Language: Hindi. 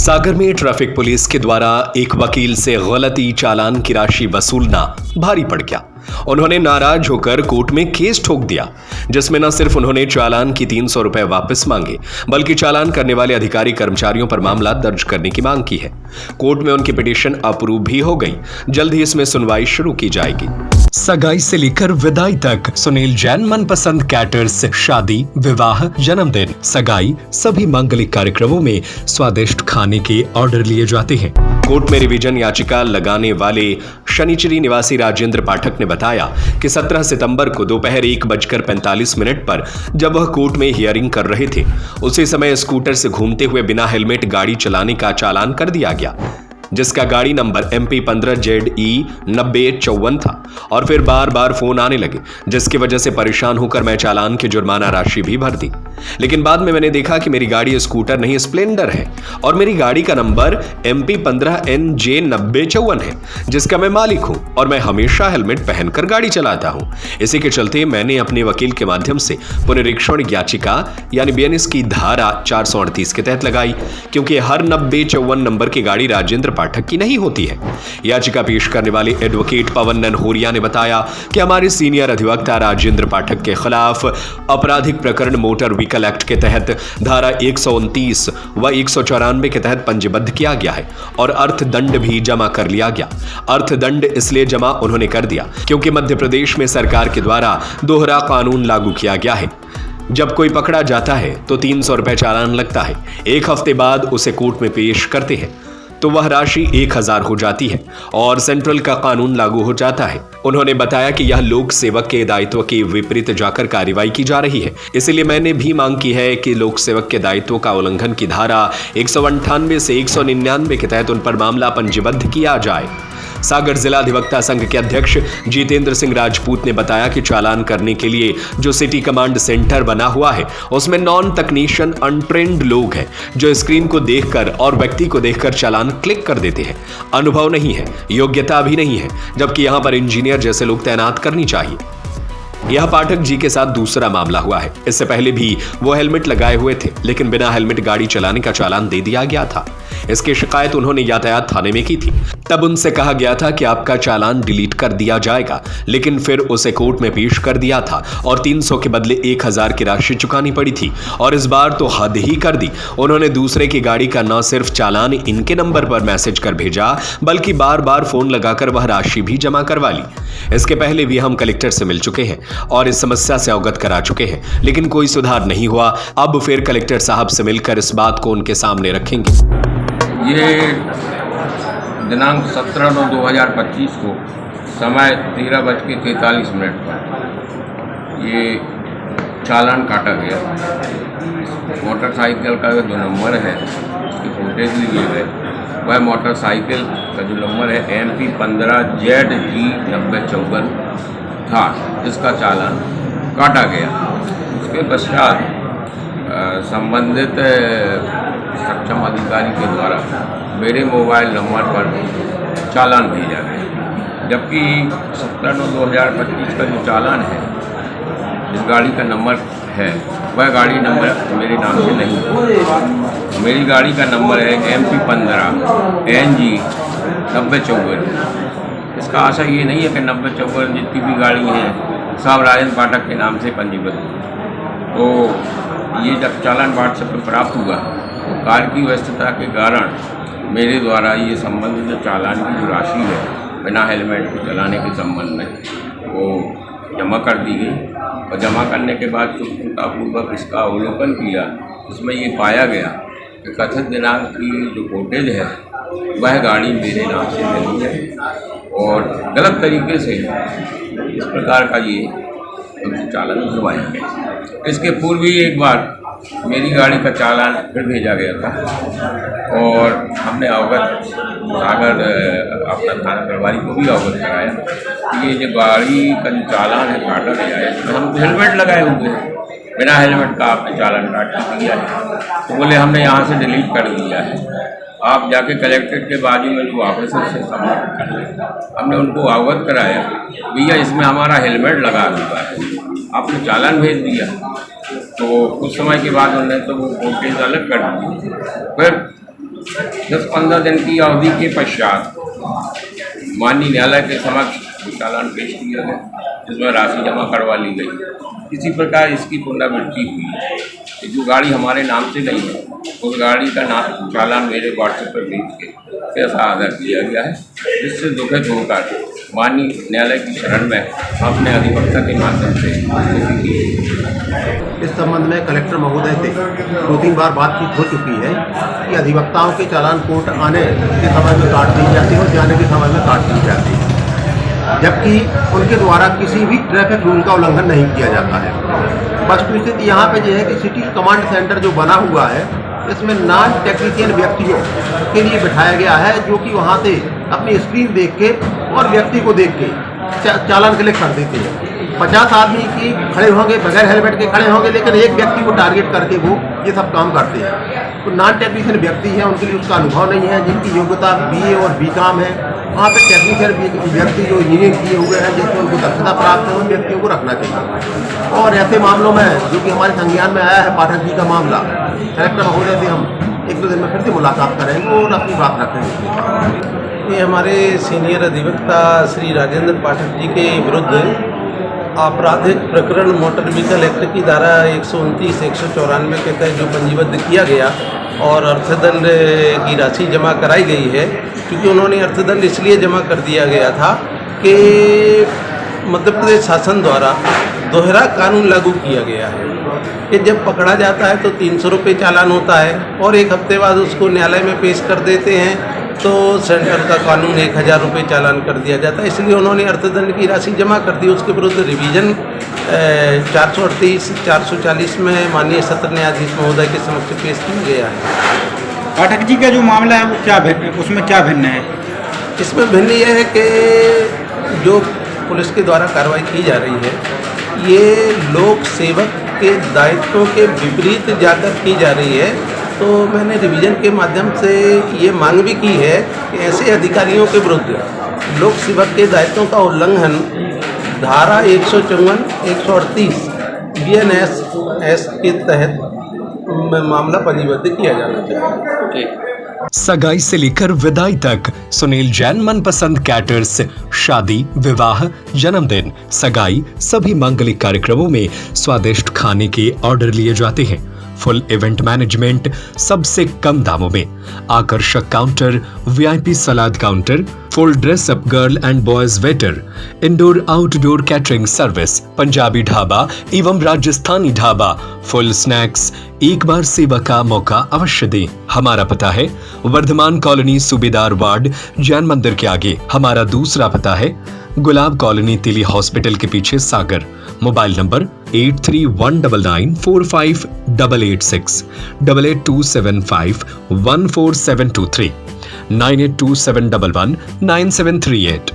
सागर में ट्रैफिक पुलिस के द्वारा एक वकील से गलती चालान की राशि वसूलना भारी पड़ गया। उन्होंने नाराज होकर कोर्ट में केस ठोक दिया, जिसमें न सिर्फ उन्होंने चालान की 300 रुपए वापस मांगे, बल्कि चालान करने वाले अधिकारी कर्मचारियों पर मामला दर्ज करने की मांग की है। कोर्ट में उनकी पिटीशन अप्रूव भी हो गई। जल्द ही इसमें सुनवाई शुरू की जाएगी। सगाई से लेकर विदाई तक सुनील जैन मनपसंद कैटर्स शादी, विवाह, जन्मदिन, सगाई सभी मांगलिक कार्यक्रमों में स्वादिष्ट खाने के ऑर्डर लिए जाते हैं। कोर्ट में रिवीजन याचिका लगाने वाले शनिचरी निवासी राजेंद्र पाठक ने बताया कि 17 सितंबर को दोपहर 1:45 पर जब वह कोर्ट में हियरिंग कर रहे थे, उसी समय स्कूटर से घूमते हुए बिना हेलमेट गाड़ी चलाने का चालान कर दिया गया, जिसका गाड़ी नंबर MP 15ZE 9054 था। और फिर बार बार फोन आने लगे, जिसकी वजह से परेशान होकर मैं चालान की जुर्माना राशि भी भर दी। लेकिन बाद में मैंने देखा कि मेरी गाड़ी स्कूटर नहीं स्प्लेंडर है और मेरी गाड़ी का नंबर MP 15NJ 9054 है, जिसका मैं मालिक हूं और मैं हमेशा हेलमेट पहनकर गाड़ी चलाता हूं। इसी के चलते मैंने अपने वकील के माध्यम से पुनरीक्षण याचिका यानी BNS की धारा 438 के तहत लगाई, क्योंकि हर 9054 नंबर की गाड़ी राजेंद्र पाठक की नहीं होती है। याचिका पेश करने वाले एडवोकेट पवन ननहोरिया ने बताया कि हमारे सीनियर अधिवक्ता राजेंद्र पाठक के खिलाफ आपराधिक प्रकरण मोटर व्हीकल एक्ट के तहत धारा 129 व 194 के तहत पंजीबद्ध किया गया है और अर्थदंड भी जमा कर लिया गया। अर्थदंड इसलिए जमा उन्होंने कर दिया क्योंकि मध्य प्रदेश में सरकार के द्वारा दोहरा कानून लागू किया गया है। जब कोई पकड़ा जाता है तो 300 रुपए चालान लगता है। एक हफ्ते बाद उसे कोर्ट में पेश करते हैं तो वह राशि 1000 हो जाती है और सेंट्रल का कानून लागू हो जाता है। उन्होंने बताया कि यह लोक सेवक के दायित्व के विपरीत जाकर कार्रवाई की जा रही है। इसलिए मैंने भी मांग की है कि लोक सेवक के दायित्व का उल्लंघन की धारा 198 से 199 के तहत उन पर मामला पंजीबद्ध किया जाए। सागर जिला अधिवक्ता संघ के अध्यक्ष जितेंद्र सिंह राजपूत ने बताया कि चालान करने के लिए जो सिटी कमांड सेंटर बना हुआ है, उसमें नॉन तकनीशियन अनट्रेंड लोग हैं जो स्क्रीन को देखकर और व्यक्ति को देखकर चालान क्लिक कर देते हैं। अनुभव नहीं है, योग्यता भी नहीं है, जबकि यहां पर इंजीनियर जैसे लोग तैनात करनी चाहिए। यह पाठक जी के साथ दूसरा मामला हुआ है। इससे पहले भी वो हेलमेट लगाए हुए थे, लेकिन बिना हेलमेट गाड़ी चलाने का चालान दे दिया गया था। इसकी शिकायत उन्होंने यातायात थाने में की थी। तब उनसे कहा गया था कि आपका चालान डिलीट कर दिया जाएगा, लेकिन फिर उसे कोर्ट में पेश कर दिया था और 300 के बदले 1000 की राशि चुकानी पड़ी थी। और इस बार तो हद ही कर दी। उन्होंने दूसरे की गाड़ी का न सिर्फ चालान इनके नंबर पर मैसेज कर भेजा, बल्कि बार बार फोन लगाकर वह राशि भी जमा करवा ली। इसके पहले भी हम कलेक्टर से मिल चुके हैं और इस समस्या से अवगत करा चुके हैं, लेकिन कोई सुधार नहीं हुआ। अब फिर कलेक्टर साहब से मिलकर इस बात को उनके सामने रखेंगे। ये दिनांक 17/9/2025 को समय 13:43 पर ये चालान काटा गया। मोटरसाइकिल का जो नंबर है उसकी फुटेज लिए गए। वह मोटरसाइकिल का जो नंबर है MP 15ZE 9054 था, जिसका चालान काटा गया। उसके पश्चात संबंधित सक्षम अधिकारी के द्वारा मेरे मोबाइल नंबर पर चालान भेजा गया, जबकि 17/9/2025 का जो चालान है, जिस गाड़ी का नंबर है, वह गाड़ी नंबर मेरे नाम से नहीं है। मेरी गाड़ी का नंबर है MP 15NG 9054। इसका आशा ये नहीं है कि 9054 जितनी भी गाड़ी हैं सब राजेंद्र पाठक के नाम से पंजीबद्ध। तो ये जब चालान व्हाट्सएप पर प्राप्त हुआ तो कार्य की व्यस्तता के कारण मेरे द्वारा ये संबंधित जो चालान की जो राशि है बिना हेलमेट के चलाने के संबंध में वो जमा कर दी गई। और जमा करने के बाद पूर्वक इसका अवलोकन किया, इसमें ये पाया गया कि कथित दिनांक की जो फुटेज है वह गाड़ी मेरे नाम से नहीं है और गलत तरीके से इस प्रकार का ये चालान भरवाया गया। इसके पूर्व ही एक बार मेरी गाड़ी का चालान फिर भेजा गया था और हमने अवगत सागर अपना थाना प्रभारी को भी अवगत कराया कि ये जो गाड़ी का जो चालान है काटा गया है, तो हम हेलमेट लगाए हुए हैं, बिना हेलमेट का आपने चालान काट दिया है। तो बोले हमने यहाँ से डिलीट कर दिया है, आप जाके कलेक्ट्रेट के बाजू में जो ऑफिस है उससे संपर्क कर लें। हमने उनको अवगत कराया, भैया इसमें हमारा हेलमेट लगा हुआ है, आपने चालान भेज दिया। तो कुछ समय के बाद उन्होंने तो वो फुटेज अलग कर दी। फिर 10-15 दिन की अवधि के पश्चात माननीय न्यायालय के समक्ष चालान पेश किया गया, जिसमें राशि जमा करवा ली गई। इसी प्रकार इसकी पुनरावृत्ति हुई। जो गाड़ी हमारे नाम से गई है, उस गाड़ी का नाम चालान मेरे व्हाट्सएप पर भेज के पैसा अदा किया गया है, जिससे दुखित होकर माननीय न्यायालय की शरण में अपने अधिवक्ता के माध्यम से इस संबंध में कलेक्टर महोदय से 2-3 बार बातचीत हो चुकी है कि अधिवक्ताओं के चालान कोर्ट आने के समय में काट दी जाती है और जाने के समय में काट दी जाती है, जबकि उनके द्वारा किसी भी ट्रैफिक रूल का उल्लंघन नहीं किया जाता है। वस्तुस्थिति यहाँ पे यह है कि सिटी कमांड सेंटर जो बना हुआ है, इसमें नॉन टेक्निशियन व्यक्तियों के लिए बिठाया गया है, जो कि वहाँ से अपनी स्क्रीन देख के और व्यक्ति को देख के चालान क्लिक कर देते हैं। 50 आदमी की खड़े होंगे, बगैर हेलमेट के खड़े होंगे, लेकिन एक व्यक्ति को टारगेट करके वो ये सब काम करते हैं। तो नॉन टेक्नीशियन व्यक्ति हैं, उनके लिए उसका अनुभव नहीं है, जिनकी योग्यता BA और BCom है। वहाँ पे टेक्नीशियन व्यक्ति जो इंजीनियरिंग किए हुए हैं, जिसमें उनको दक्षता प्राप्त है, उन व्यक्तियों को रखना चाहिए। और ऐसे मामलों में जो कि हमारे संज्ञान में आया है पाठक जी का मामला, कलेक्टर महोदय से हम 1-2 दिन में फिर से मुलाकात करेंगे और अपनी बात रखेंगे। ये हमारे सीनियर अधिवक्ता श्री राजेंद्र पाठक जी के विरुद्ध आपराधिक प्रकरण मोटर व्हीकल एक्ट की धारा 129, 194 के तहत जो पंजीबद्ध किया गया और अर्थदंड की राशि जमा कराई गई है, क्योंकि उन्होंने अर्थदंड इसलिए जमा कर दिया गया था कि मध्य प्रदेश शासन द्वारा दोहरा कानून लागू किया गया है कि जब पकड़ा जाता है तो 300 रुपये चालान होता है और 1 हफ्ते बाद उसको न्यायालय में पेश कर देते हैं तो सेंटर का कानून 1000 रुपये चालान कर दिया जाता है। इसलिए उन्होंने अर्थदंड की राशि जमा कर दी। उसके विरुद्ध रिवीजन 438, 440 में माननीय सत्र न्यायाधीश महोदय के समक्ष पेश किया गया है। पाठक जी का जो मामला है वो क्या भिन्न, उसमें क्या भिन्न है? इसमें भिन्न यह है कि जो पुलिस के द्वारा कार्रवाई की जा रही है, ये लोक सेवक के दायित्वों के विपरीत जाकर की जा रही है। तो मैंने रिवीजन के माध्यम से ये मांग भी की है कि ऐसे अधिकारियों के विरुद्ध लोक सेवक के दायित्वों का उल्लंघन धारा 154, 138 BNS के तहत मामला पंजीबद्ध किया जाना चाहिए। सगाई से लेकर विदाई तक सुनील जैन मनपसंद कैटर्स शादी, विवाह, जन्मदिन, सगाई सभी मांगलिक कार्यक्रमों में स्वादिष्ट खाने के ऑर्डर लिए जाते हैं। फुल इवेंट मैनेजमेंट सबसे कम दामों में, आकर्षक counter, VIP salad counter, full dress up girl and boys waiter, indoor outdoor catering service, Punjabi dhaba एवं राजस्थानी ढाबा, फुल स्नैक्स। एक बार सेवा का मौका अवश्य दें। हमारा पता है वर्धमान कॉलोनी, सूबेदार वार्ड, जैन मंदिर के आगे। हमारा दूसरा पता है गुलाब कॉलोनी, तिली हॉस्पिटल के पीछे, सागर। Mobile number 8319458886, 8827514723, 9827119738।